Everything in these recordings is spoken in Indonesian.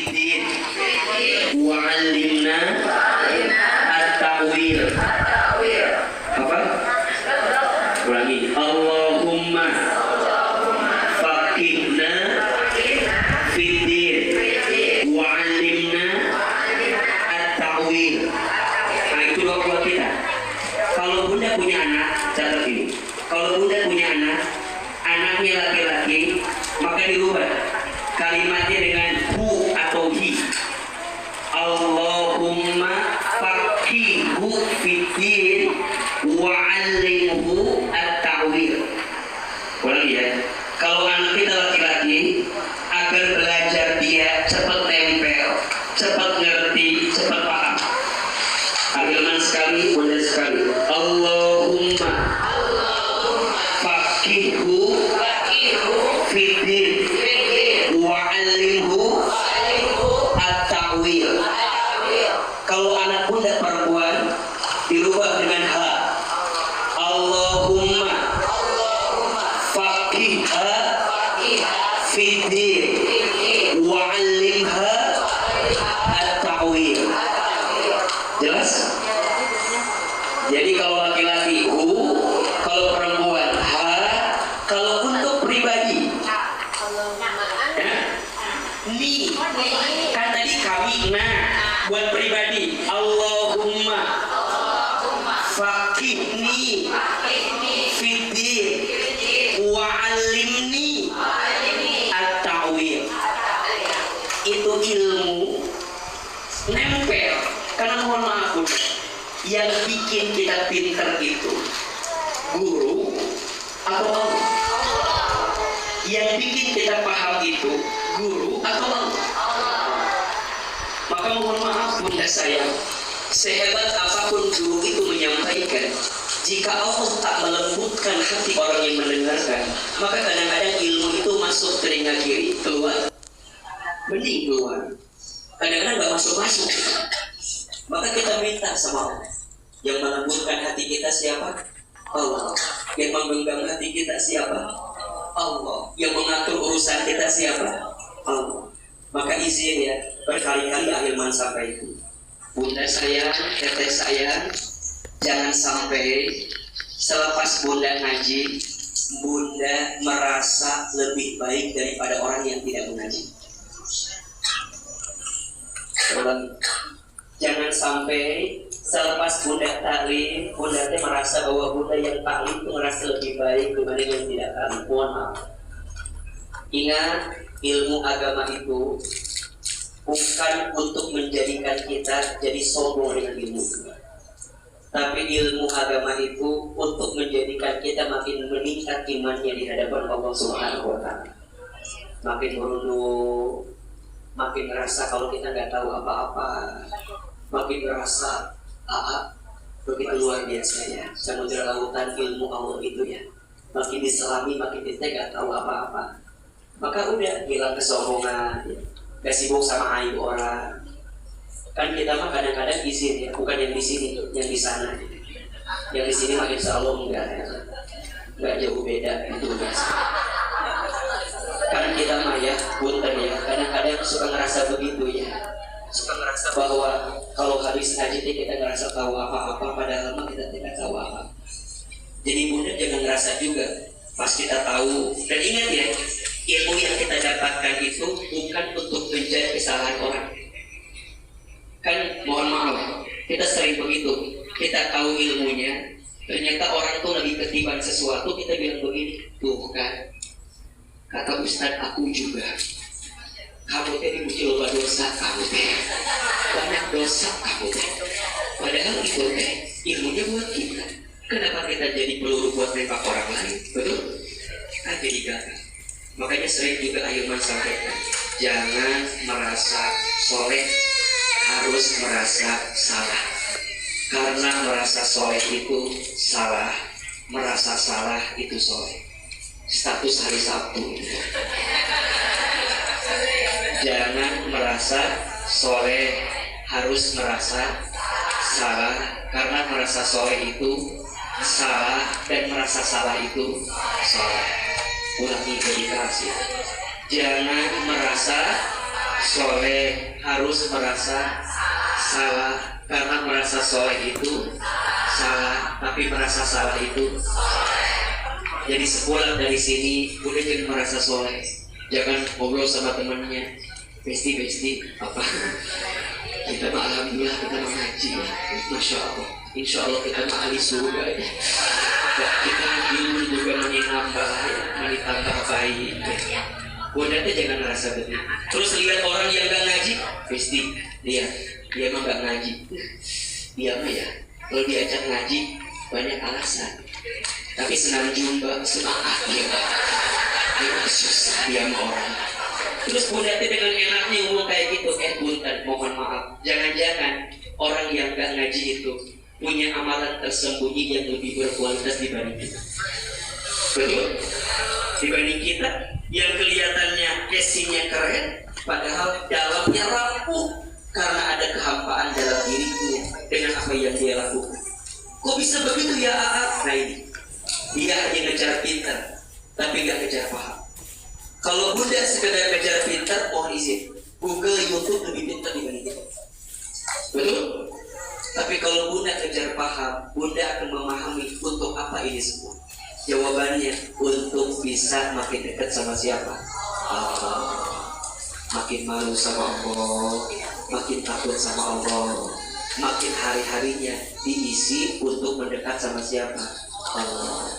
fiddin wa 'allimna at-ta'wil. Apa? Ulangi. Allahumma faqihna fiddin wa 'allimna at-ta'wil. Nah, itu doa kita. Kalau bunda punya anak, catat ini. Kalau bunda punya anak, anaknya laki-laki, maka dirubah kalimatnya dengan hu atau hi. Allahumma faqihhu fiddin wa 'allimhu at-ta'wil. Ulangi ya. Kalau anak kita laki-laki, agar belajar dia cepat tempel, cepat ngerti, cepat paham. Agilman sekali, mudah sekali. Allahumma faqihhu fiddin wa 'allimhu at-ta'wil. Kalau anak bunda perempuan dirubah dengan ha. Allahumma faqihha fiddin wa 'allimha at-ta'wil. Jelas? Jadi kalau laki-laki hu, kalau perempuan ha, kalau untuk pribadi ya, ni. Kan tadi kami nah, buat pribadi Allahumma faqihni fiddin wa 'allimni at-ta'wil. Itu ilmu nempel. Karena mohon maaf, yang bikin kita pintar itu guru atau Allah? Yang bikin kita paham itu guru atau Allah? Maka mohon maaf bunda sayang, sehebat apapun guru itu menyampaikan, jika Allah tak melembutkan hati orang yang mendengarkan, maka kadang-kadang ilmu itu masuk telinga kiri, keluar bening keluar, kadang-kadang gak masuk-masuk. Maka kita minta sama Allah. Yang melembutkan hati kita siapa? Allah. Yang menggenggam hati kita siapa? Allah. Yang mengatur urusan kita siapa? Allah. Maka izin ya, berkali-kali Ahilman sampaikan, bunda sayang, teteh sayang, jangan sampai selepas bunda ngaji, bunda merasa lebih baik daripada orang yang tidak mengaji. Jangan sampai selepas bunda taklim, bunda teh merasa bahwa bunda yang taklim itu merasa lebih baik dibanding yang tidak taklim. Mohon maaf. Ingat, ilmu agama itu bukan untuk menjadikan kita jadi sombong dengan ilmu, tapi ilmu agama itu untuk menjadikan kita makin meningkat imannya di hadapan Allah Subhanahu wa Ta'ala. Makin merunduk, makin merasa kalau kita nggak tahu apa-apa, makin merasa begitu luar biasa ya samudra lautan ilmu Allah itu ya. Makin diselami, makin kita nggak tahu apa-apa, maka udah hilang kesombongan ya. Gak sibuk sama aib orang. Kan kita mah kadang-kadang izin ya, bukan yang di sini, yang di sana. Yang di sini mah insya Allah enggak jauh beda itu biasa. Karena kita mah ya, punten ya, kadang-kadang suka ngerasa begitu ya. Suka ngerasa bahwa kalau habis ngaji kita ngerasa tahu apa-apa, padahal mah kita tidak tahu apa. Jadi bunda jangan ngerasa juga pas kita tahu. Dan ingat ya, ilmu yang kita dapatkan itu bukan untuk menjadi kesalahan orang. Kan mohon maaf, kita sering begitu. Kita tahu ilmunya, ternyata orang tuh lagi ketiban sesuatu, kita bilang begini, tuh kan, kata Ustadz aku juga, kamu teh dipuji loba dosa, kamu teh banyak dosa, kamu teh. Padahal itu teh ilmunya buat kita. Kenapa kita jadi peluru buat nembak orang lain? Betul? Kan jadi gagal. Makanya sering juga Ahilman sampaikan, jangan merasa soleh harus merasa salah. Karena merasa soleh itu salah, merasa salah itu soleh. Status hari Sabtu. Jangan merasa soleh harus merasa salah, karena merasa soleh itu salah dan merasa salah itu salah. Ulangi jadi keras ya. Jangan merasa soleh harus merasa salah, karena merasa soleh itu salah, tapi merasa salah itu jadi sepulang dari sini udah jangan merasa soleh, jangan ngobrol sama temennya, besti apa kita mah alhamdulillah kita mah ngaji ya, masya Allah, insya Allah kita mah ahli surga ya. Kita ilmu juga menambah ya, menambah baik ya. Udah deh jangan merasa begitu. Terus lihat orang yang gak ngaji, pasti dia mah gak ngaji. Dia mah ya, kalau diajak ngaji banyak alasan. Tapi senang jumpa, semangat dia. Dia susah dia sama orang. Terus udah deh dengan enaknya ngomong kayak gitu, punten, mohon maaf. Jangan-jangan orang yang gak ngaji itu punya amalan tersembunyi yang lebih berkualitas dibanding kita. Betul? Dibanding kita yang kelihatannya casingnya keren, padahal dalamnya rapuh karena ada kehampaan dalam dirinya dengan apa yang dia lakukan. Kok bisa begitu ya A'a? Nah ini, dia hanya ngejar pintar, tapi nggak ngejar paham. Kalau Bunda sekedar ngejar pintar, mohon izin, Google, YouTube lebih pintar dibanding kita. Betul? Tapi kalau Bunda ngejar paham, Bunda akan memahami untuk apa ini semua. Jawabannya untuk bisa makin dekat sama siapa? Allah. Makin malu sama Allah, makin takut sama Allah, makin hari-harinya diisi untuk mendekat sama siapa? Allah.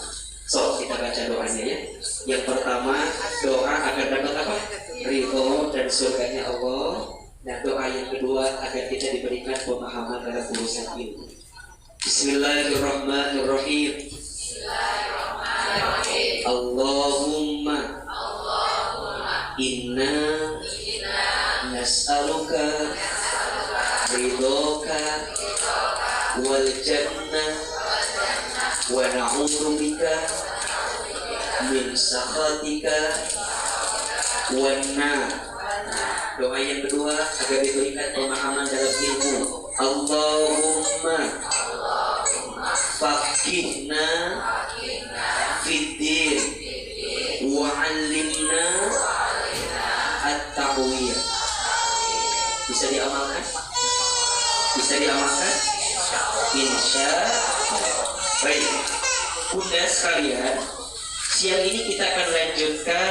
So, kita baca doanya ya. Yang pertama, doa agar dapat apa? Ridho dan surganya Allah. Nah, doa yang kedua agar kita diberikan pemahaman dalam urusan ilmu. Bismillahirrahmanirrahim. Allahumma inna nas'aluka ridhoka wal jannah wa na'udzu bika min sakhatika wan nar. Doa yang kedua agar diberikan pemahaman dalam ilmu. Allahumma faqihna fiddin wa'allimna at-taqwiyah. Bisa diamalkan? Bisa diamalkan? Insya Allah. Baik, Bunda sekalian, siang ini kita akan lanjutkan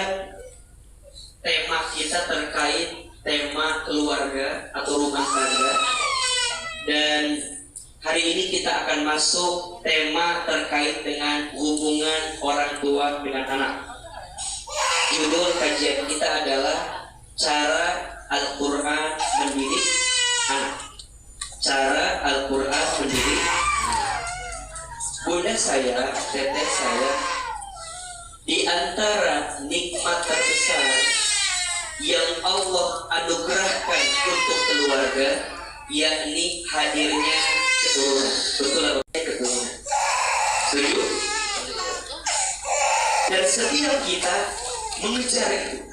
tema kita terkait tema keluarga atau rumah tangga. Dan hari ini kita akan masuk tema terkait dengan hubungan orang tua dengan anak. Judul kajian kita adalah cara Al-Quran mendidik anak. Cara Al-Quran mendidik Bunda saya, teteh saya, di antara nikmat terbesar yang Allah anugerahkan untuk keluarga, yakni hadirnya keturunan. Betul atau tidak keturunan? Setuju? Dan setiap kita mengejar itu.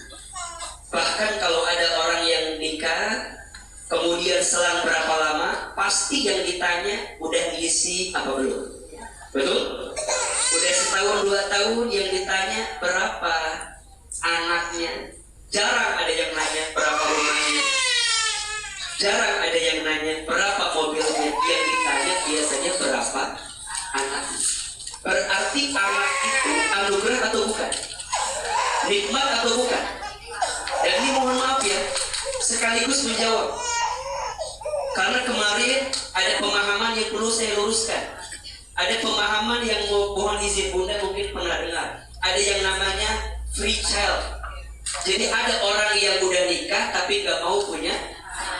Bahkan kalau ada orang yang nikah, kemudian selang berapa lama, pasti yang ditanya udah diisi apa belum? Betul? Udah setahun 2 tahun yang ditanya berapa anaknya. Jarang ada yang nanya berapa rumahnya. Jarang ada yang nanya berapa mobilnya. Yang ditanya biasanya berapa anaknya. Berarti anak itu anugerah atau bukan? Nikmat atau bukan? Dan ini mohon maaf ya, sekaligus menjawab. Karena kemarin ada pemahaman yang perlu saya luruskan. Ada pemahaman yang mohon izin Bunda mungkin pernah dengar. Ada yang namanya free child. Jadi ada orang yang udah nikah tapi gak mau punya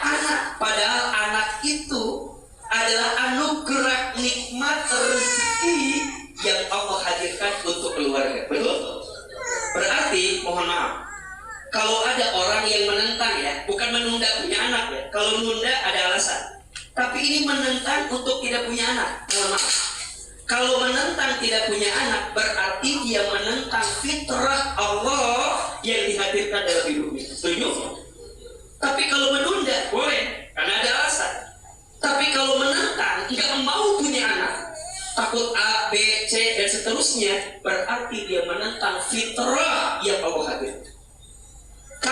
anak. Padahal anak itu adalah anugerah nikmat rezeki yang Allah hadirkan untuk keluarga. Betul? Berarti mohon maaf, kalau ada orang yang menentang ya, bukan menunda punya anak ya. Kalau menunda ada alasan. Tapi ini menentang untuk tidak punya anak. Mohon maaf. Kalau menentang tidak punya anak, berarti dia menentang fitrah Allah yang dihadirkan dalam hidupnya. Setuju? Tapi kalau menunda, boleh, karena ada alasan. Tapi kalau menentang, nggak mau punya anak, takut A, B, C, dan seterusnya, berarti dia menentang fitrah yang Allah hadirkan.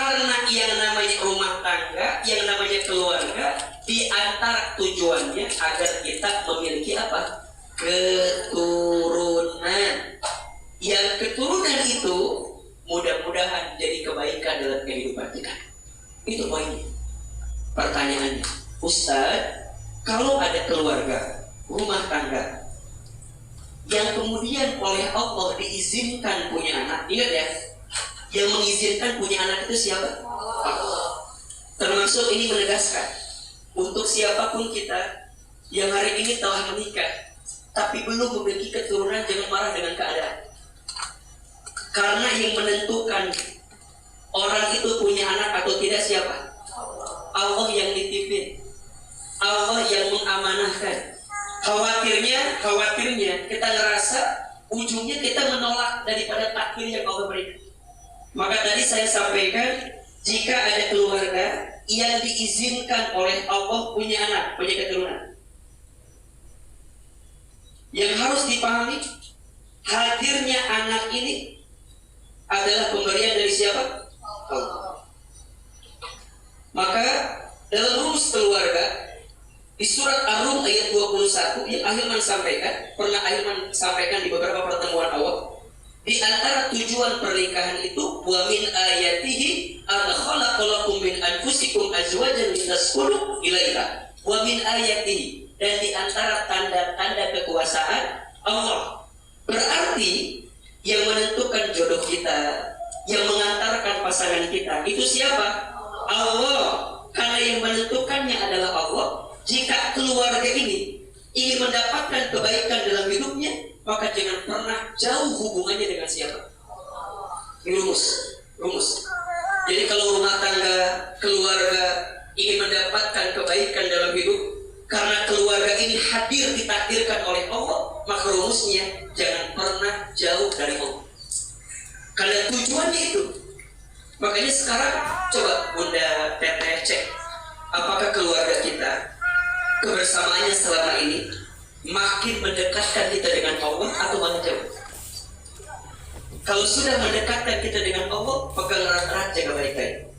Karena yang namanya rumah tangga, yang namanya keluarga, di antara tujuannya agar kita memiliki apa? Keturunan. Yang keturunan itu mudah-mudahan jadi kebaikan dalam kehidupan kita. Itu poinnya. Pertanyaannya, Ustaz, kalau ada keluarga, rumah tangga, yang kemudian oleh Allah diizinkan punya anak, ingat ya, yang mengizinkan punya anak itu siapa? Allah. Termasuk ini menegaskan untuk siapapun kita yang hari ini telah menikah tapi belum memiliki keturunan, jangan marah dengan keadaan. Karena yang menentukan orang itu punya anak atau tidak siapa? Allah yang nitipin, Allah yang mengamanahkan. Khawatirnya kita ngerasa ujungnya kita menolak daripada takdir yang Allah berikan. Maka tadi saya sampaikan, jika ada keluarga yang diizinkan oleh Allah punya anak, punya keturunan, yang harus dipahami, hadirnya anak ini adalah pemberian dari siapa? Allah. Maka dalam rumus keluarga di surat Ar-Rum ayat 21 yang Ahilman sampaikan, pernah Ahilman sampaikan di beberapa pertemuan awal, di antara tujuan pernikahan itu, wa min ayatihi an khalaqalakum min anfusikum azwajan litaskunu ilaiha. Wa min ayatihi, dan di antara tanda-tanda kekuasaan Allah. Berarti yang menentukan jodoh kita, yang mengantarkan pasangan kita, itu siapa? Allah. Karena yang menentukannya adalah Allah. Jika keluarga ini ingin mendapatkan kebaikan dalam hidupnya, maka jangan pernah jauh hubungannya dengan siapa? Ini rumus. Jadi kalau rumah tangga, keluarga ingin mendapatkan kebaikan dalam hidup, karena keluarga ini hadir ditakdirkan oleh Allah, maka rumusnya jangan pernah jauh dari Allah. Karena tujuannya itu. Makanya sekarang coba Bunda Teteh cek, apakah keluarga kita kebersamaannya selama ini makin mendekatkan kita dengan Allah atau malah jauh? Kalau sudah mendekatkan kita dengan Allah, pegang erat-erat, jaga baik-baik.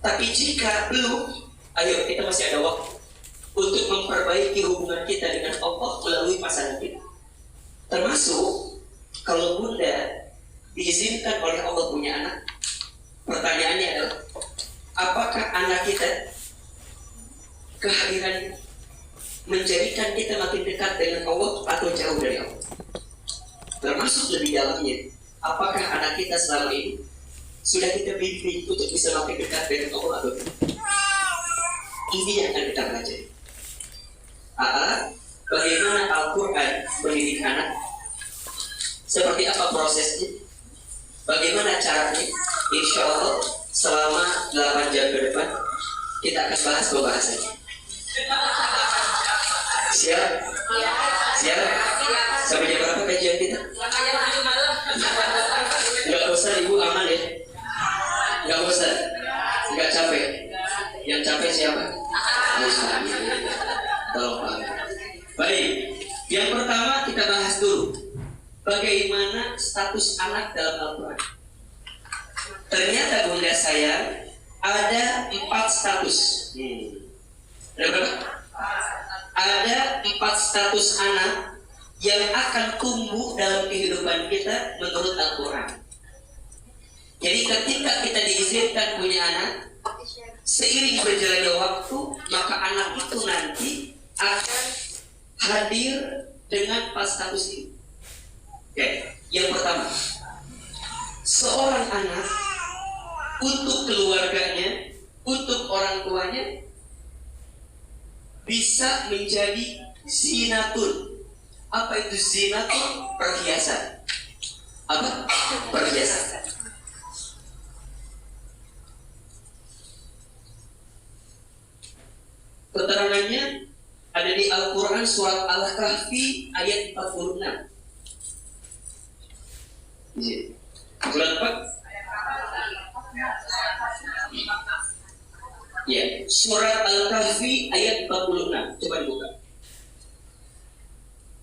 Tapi jika belum, ayo kita masih ada waktu untuk memperbaiki hubungan kita dengan Allah melalui pasangan kita. Termasuk kalau Bunda diizinkan oleh Allah punya anak, pertanyaannya adalah, apakah anak kita kehadirannya menjadikan kita makin dekat dengan Allah atau jauh dari Allah? Termasuk lebih dalamnya, apakah anak kita selama ini sudah kita bimbing untuk bisa makin dekat dengan Allah atau tidak? Ini yang akan kita pelajari. Bagaimana Al-Quran mendidik anak? Seperti apa prosesnya? Bagaimana caranya? Insya Allah selama 8 jam ke depan kita akan bahas pembahasannya. Siap? Siap? Sampai jam berapa kajian kita? Gak bosan ibu, aman ya? Gak bosan? Gak capek? Yang capek siapa? Tolong paham. Baik, yang pertama kita bahas dulu bagaimana status anak dalam Al-Quran. Ternyata Bunda saya ada 4 status. Ada berapa? Ada 4 status anak yang akan tumbuh dalam kehidupan kita menurut Al-Quran. Jadi ketika kita diizinkan punya anak, seiring berjalannya waktu, maka anak itu nanti akan hadir dengan 4 status ini. Oke, yang pertama, seorang anak untuk keluarganya, untuk orang tuanya bisa menjadi zinatun. Apa itu zinatun? Perhiasan. Apa? Perhiasan. Keterangannya ada di Al-Quran surat Al-Kahfi ayat 46. Surat 4. Ya, surat Al-Kahfi ayat 46. Coba dibuka.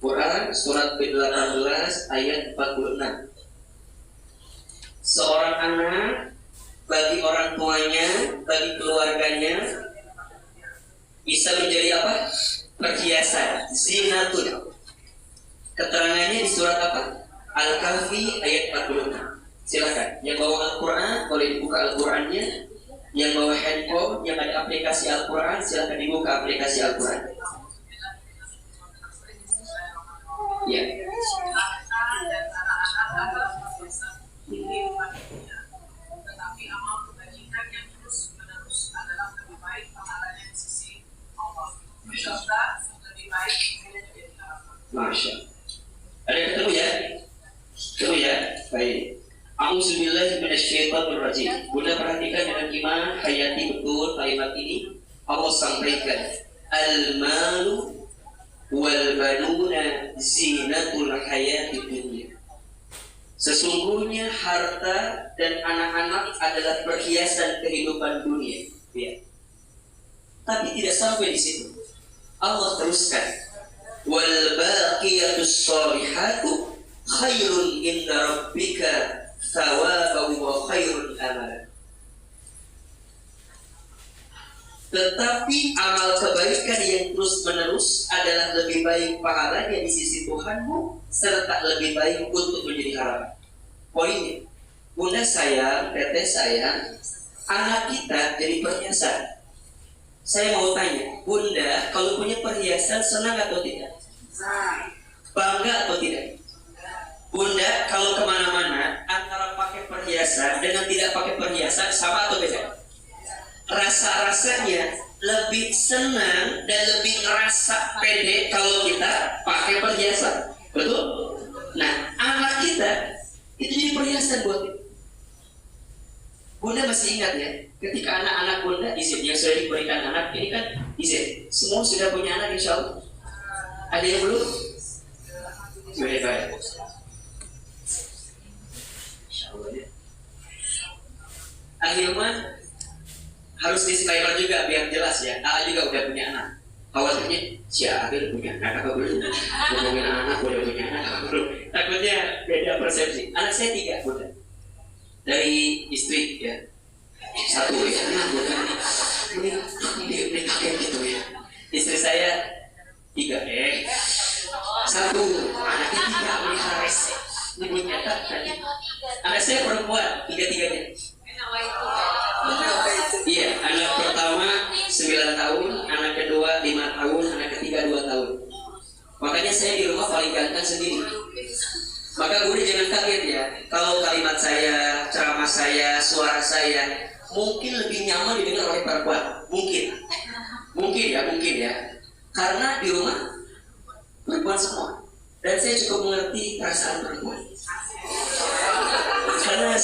Quran surat ke-18 ayat 46. Seorang anak bagi orang tuanya, bagi keluarganya, bisa menjadi apa? Perhiasan, zinatun. Keterangannya di surat apa? Al-Kahfi ayat 46. Silakan. Yang bawa Al-Quran boleh dibuka Al-Qurannya. Yang bawa handphone, yang ada aplikasi Al-Quran, silakan dibuka aplikasi Al-Quran. Ya. Tetapi amal kebajikan yang terus menerus adalah lebih baik pahalanya di sisi Allah. Serta lebih baik menjadi harapan. Masya. Ada yang ketemu ya? Ketemu ya? Baik. A'udzubillahi minasyaitonirrajim. Bunda perhatikan dengan iman, hayati betul kalimat ini. Allah sampaikan, al-malu wal banuna zinatul hayatid dunya. Sesungguhnya harta dan anak-anak adalah perhiasan kehidupan dunia. Ya. Tapi tidak sampai di situ. Allah teruskan, wal baqiyatus shalihatu khairun inda rabbika thawaban wa khairun amala. Tetapi amal kebaikan yang terus menerus adalah lebih baik pahalanya di sisi Tuhanmu, serta lebih baik untuk menjadi harapan. Poinnya, bunda sayang, teteh sayang, anak kita jadi perhiasan. Saya mau tanya, bunda kalau punya perhiasan senang atau tidak? Bangga atau tidak? Bunda kalau kemana-mana antara pakai perhiasan dengan tidak pakai perhiasan sama atau beda? Rasa-rasanya lebih senang dan lebih ngerasa pede kalau kita pakai perhiasan, betul? Nah, anak kita itu jadi perhiasan buat kita. Bunda masih ingat ya, ketika anak-anak bunda izin yang sudah diberikan anak ini kan izin, semua sudah punya anak insya Allah. Ada yang belum? Baik. Insya Allah ya. Akhirnya harus disclaimer juga biar jelas ya. Juga udah punya anak. Khawatirnya si Abil punya anak apa belum? Ngomongin anak udah punya anak apa belum? Takutnya beda persepsi. Anak saya 3 bukan. Dari istri ya 1 ya. Ini kakek gitu ya. Istri saya 3 1 anaknya 3 ini Haris. Ini punya tadi. Anak saya perempuan 3-3-nya. Iya, anak pertama 9 tahun, anak kedua 5 tahun, anak ketiga 2 tahun. Makanya saya di rumah paling ganteng sendiri. Maka Bunda jangan kaget ya, kalau kalimat saya, ceramah saya, suara saya mungkin lebih nyaman didengar oleh perempuan. Mungkin ya. Karena di rumah perempuan semua. Dan saya cukup mengerti perasaan perempuan. Karena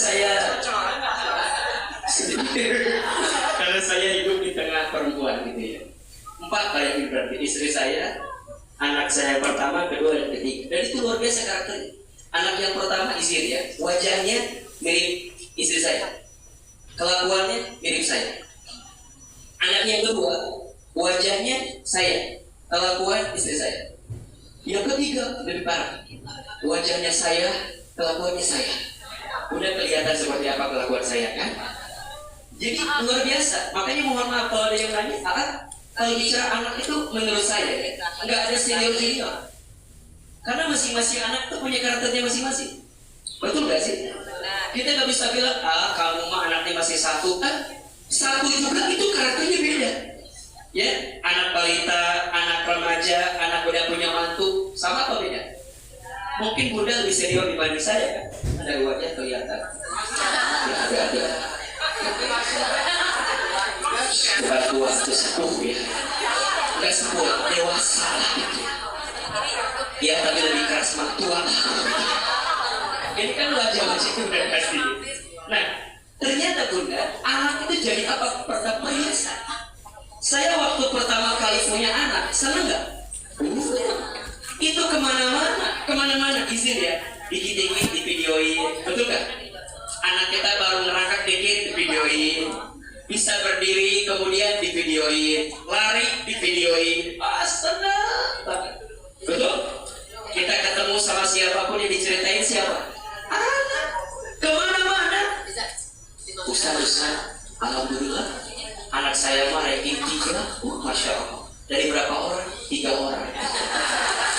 saya hidup di tengah perempuan gitu ya. 4 kayak berarti istri saya, anak saya yang pertama, kedua, dan ketiga. Dan itu luar biasa karakternya. Anak yang pertama istri ya, wajahnya mirip istri saya, kelakuannya mirip saya. Anak yang kedua, wajahnya saya, kelakuan istri saya. Yang ketiga lebih parah, wajahnya saya, kelakuannya saya. Udah kelihatan seperti apa kelakuan saya kan? Jadi luar biasa. Makanya mohon maaf kalau ada yang nanya, kalau bicara anak itu menurut saya nggak ada senior. Karena masing-masing anak itu punya karakternya masing-masing. Betul nggak sih? Kita nggak bisa bilang, kamu mah anaknya masih 1 kan? 1 juga itu karakternya beda. Ya, anak balita, anak remaja, anak udah punya mantu, sama atau beda? Mungkin Bunda lebih senior dibanding saya kan? Ada wajah kelihatan. Ya, ada. Bukan tua, itu sepuh ya. Nggak sepuh, dewasa lah gitu. Ya, tapi lebih keras mah tua. Ini kan wajah-wajah udah pasti. Nah, ternyata Bunda, anak itu jadi apa? Perhiasan. Saya waktu pertama kali punya anak, seneng nggak? Itu kemana-mana izin ya, dikit-dikit divideoin, betul nggak? Anak kita baru ngerangkak dikit divideoin, bisa berdiri kemudian divideoin, lari divideoin, seneng banget, betul? Kita ketemu sama siapapun yang diceritain siapa? Anak, kemana-mana. Ustaz, alhamdulillah anak saya mah ranking 3, masya Allah. Dari berapa orang? 3 orang.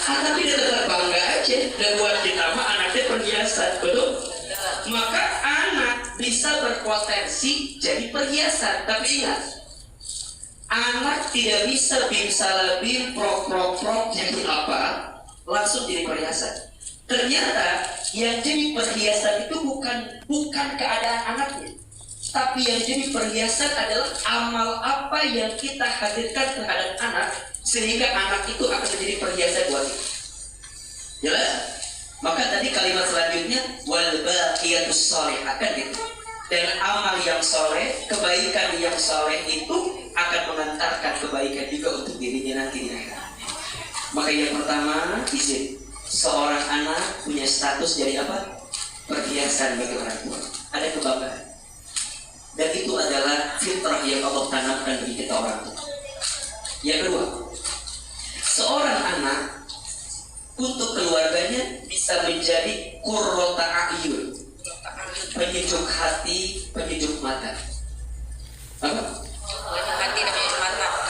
Tapi dia tetap bangga aja. Dan buat kita mah anaknya perhiasan, betul? Maka anak bisa berpotensi jadi perhiasan. Tapi ingat, anak tidak bisa bimsalabim prok jadi apa langsung jadi perhiasan. Ternyata yang jadi perhiasan itu bukan keadaan anaknya, tapi yang jadi perhiasan adalah amal apa yang kita hadirkan terhadap anak sehingga anak itu akan menjadi perhiasan buat kita. Jelas? Maka tadi kalimat selanjutnya wal baqiyatus sholihah kan gitu. Dan amal yang soleh, kebaikan yang soleh itu akan mengantarkan kebaikan juga untuk dirinya nanti di akhirat. Maka yang pertama, izin seorang anak punya status jadi apa? Perhiasan bagi orang tua. Ada kebanggaan. Dan itu adalah fitrah yang Allah tanamkan bagi kita orang tua. Yang kedua, seorang anak untuk keluarganya bisa menjadi qurrata a'yun, penyejuk hati, penyejuk mata. Apa?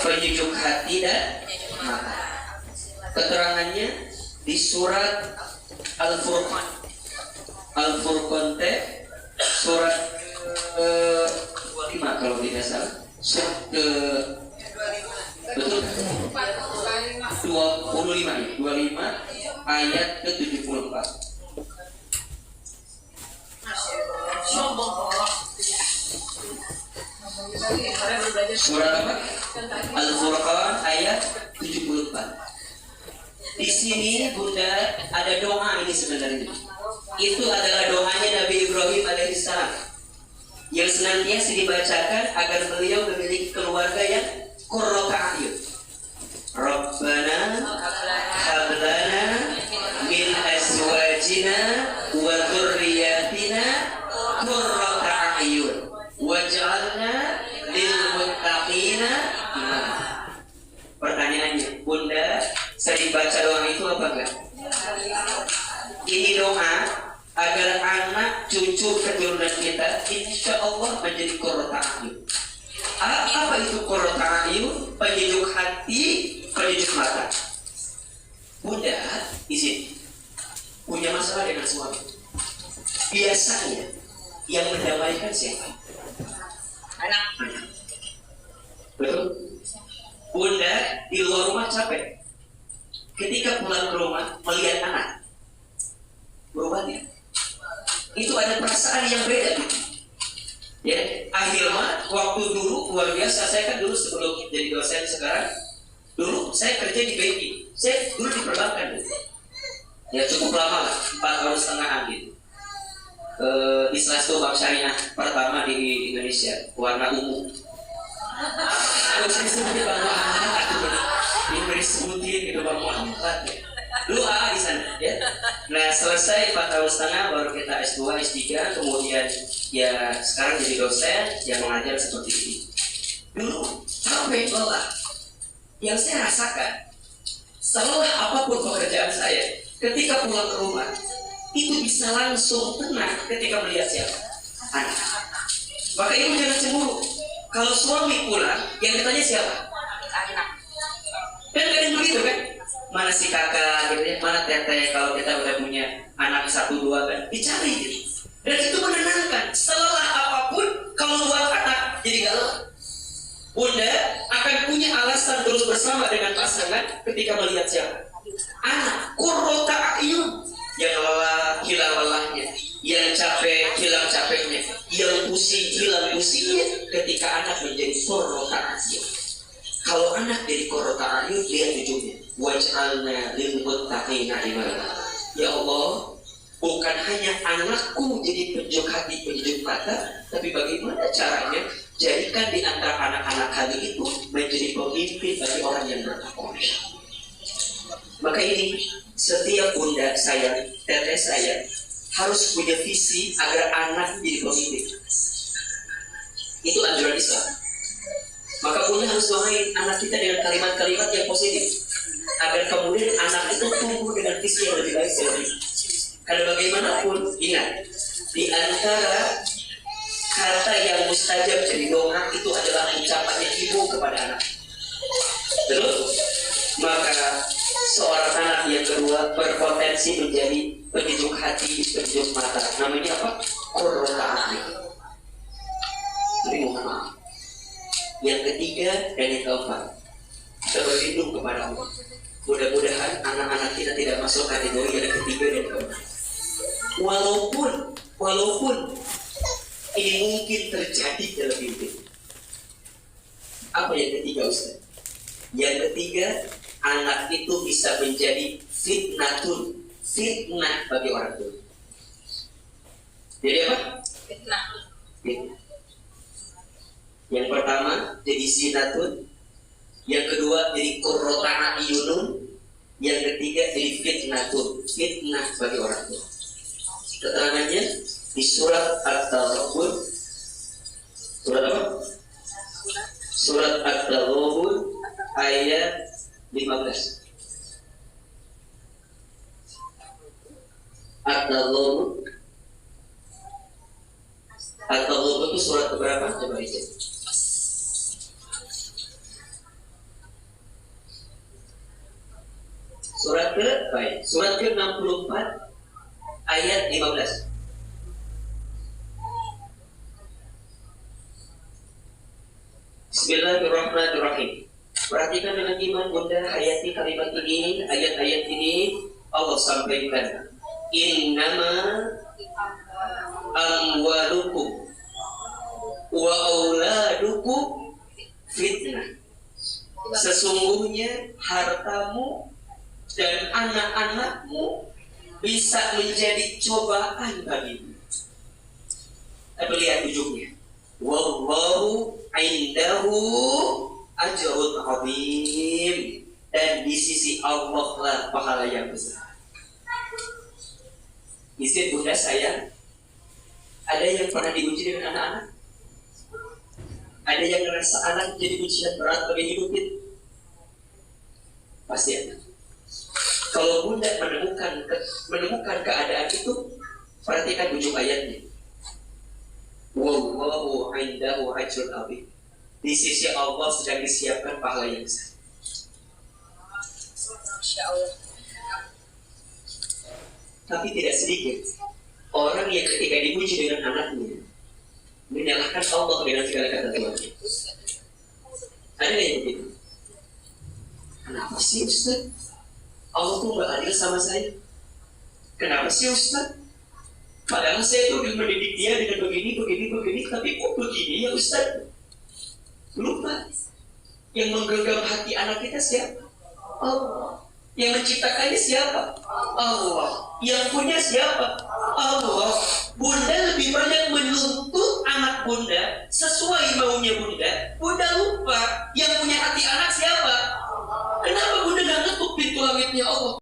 Penyejuk hati dan mata. Keterangannya di surat Al-Furqan. Al-Furqan teh surat 25 kalau tidak salah. Surat ke betul 25 ayat ke 74. Surat apa? Al-Furqan ayat 74. Di sini Bunda ada doa ini sebenarnya. Itu adalah doanya Nabi Ibrahim alaihissalam yang senantiasa dibacakan agar beliau memiliki keluarga yang qurrata a'yun. Rabbana hab lana min azwajina wa dhurriyyatina qurrata a'yun waj'alna lil muttaqina imama. Pertanyaannya, Bunda sering baca doa itu apa enggak? Ini doa agar anak cucu keturunan kita insya Allah menjadi qurrata a'yun. Apa itu qurrata a'yun? Penyejuk hati, penyejuk mata. Bunda, izin punya masalah dengan suami. Biasanya yang mendamaikan siapa? Anak. Betul? Bunda di luar rumah capek. Ketika pulang ke rumah melihat anak, berubahnya itu ada perasaan yang beda gitu. Ya, akhirnya waktu dulu luar biasa. Saya kan dulu sebelum jadi dosen sekarang, dulu saya kerja di banking. Saya dulu di perbankan gitu. Ya cukup lama lah, 4 tahun setengah gitu. Di salah satu bank syariah pertama di Indonesia, warna ungu. Kalau saya sebutin Bang Muhammad, ini disebutin gitu Bang Muhammad. Dulu AA di sana, ya. Nah selesai 4 tahun setengah baru kita S2, S3, kemudian ya sekarang jadi dosen yang mengajar seperti ini. Dulu capek lelah. Yang saya rasakan, setelah apapun pekerjaan saya, ketika pulang ke rumah itu bisa langsung tenang ketika melihat siapa? Anak. Maka ibu jangan cemburu. Kalau suami pulang, yang ditanya siapa? Anak. Kan kadang begitu kan? Mana si kakak gitu ya, mana teteh kalau kita udah punya anak 1, 2 kan? Dicari gitu. Dan itu menenangkan. Setelah apapun, kalau buat anak jadi galau. Bunda akan punya alasan terus bersama dengan pasangan ketika melihat siapa? Anak. Qurrata a'yun. Yang lelah, hilang lelahnya. Yang capek, hilang capeknya. Yang pusing, hilang pusingnya. Ketika anak menjadi qurrata a'yun. Kalau anak dari qurrata a'yun, lihat ujungnya. Waj'alna lil muttaqina imama. Ya Allah, bukan hanya anakku jadi penyejuk hati, penyejuk mata, tapi bagaimana caranya jadikan di antara anak-anak kami itu menjadi pemimpin bagi orang yang bertakwa. Maka ini setiap bunda saya, teteh saya harus punya visi agar anak menjadi pemimpin. Itu anjuran Islam. Maka bunda harus doain anak kita dengan kalimat-kalimat yang positif, agar kemudian anak itu tumbuh dengan visi yang lebih baik dari. Karena bagaimanapun, ingat, di antara Harta yang mustajab jadi dongak itu adalah ucapannya ibu kepada anak. Terus, maka seorang anak yang kedua berpotensi menjadi penyejuk hati, penyejuk mata. Namanya apa? Qurratu a'yun. Ini mohon maaf. Yang ketiga dan yang keempat, kita berlindung kepada Allah. Mudah-mudahan anak-anak kita tidak masuk kategori yang ketiga dan keempat. Walaupun ini mungkin terjadi dalam hidup. Apa yang ketiga, Ustaz? Yang ketiga, anak itu bisa menjadi fitnah bagi orang tua. Jadi apa? Fitnah. Yang pertama jadi zinatun, yang kedua jadi qurratu a'yunun, yang ketiga jadi fitnah bagi orang tua. Keterangannya di surat At-Taghabun. Surat apa? Surat At-Taghabun ayat 15. At-Taghabun itu surat keberapa? Coba dicek. Surat ke-64 ayat 15. Bismillahirrahmanirrahim. Perhatikan dengan iman bunda, hayati kalimat ini, ayat-ayat ini. Allah sampaikan, innama amwalukum wa auladukum fitnah. Sesungguhnya hartamu dan anak-anakmu bisa menjadi cobaan bagimu. Tapi lihat ujungnya. Wallahu indahu ajrun azim. Dan di sisi Allah lah pahala yang besar. Istri bunda saya, ada yang pernah diuji dengan anak-anak? Ada yang merasa anak jadi ujian berat bagi hidup itu? Pasti ada. Kalau bunda menemukan keadaan itu, perhatikan ujung ayatnya. Wallahu indahu ajrun azim. Di sisi Allah sedang disiapkan pahala yang besar. Tapi tidak sedikit orang yang ketika dipuji dengan anaknya menyalahkan Allah dengan segala ketentuannya. Ada yang begitu. Kenapa sih Ustaz? Allah tuh gak adil sama saya. Kenapa sih Ustaz? Padahal saya tuh udah mendidik dia dengan begini, tapi kok begini ya Ustaz? Lupa. Yang menggenggam hati anak kita siapa? Allah. Yang menciptakannya siapa? Allah. Yang punya siapa? Allah. Bunda lebih banyak menuntut anak bunda sesuai maunya bunda. Bunda lupa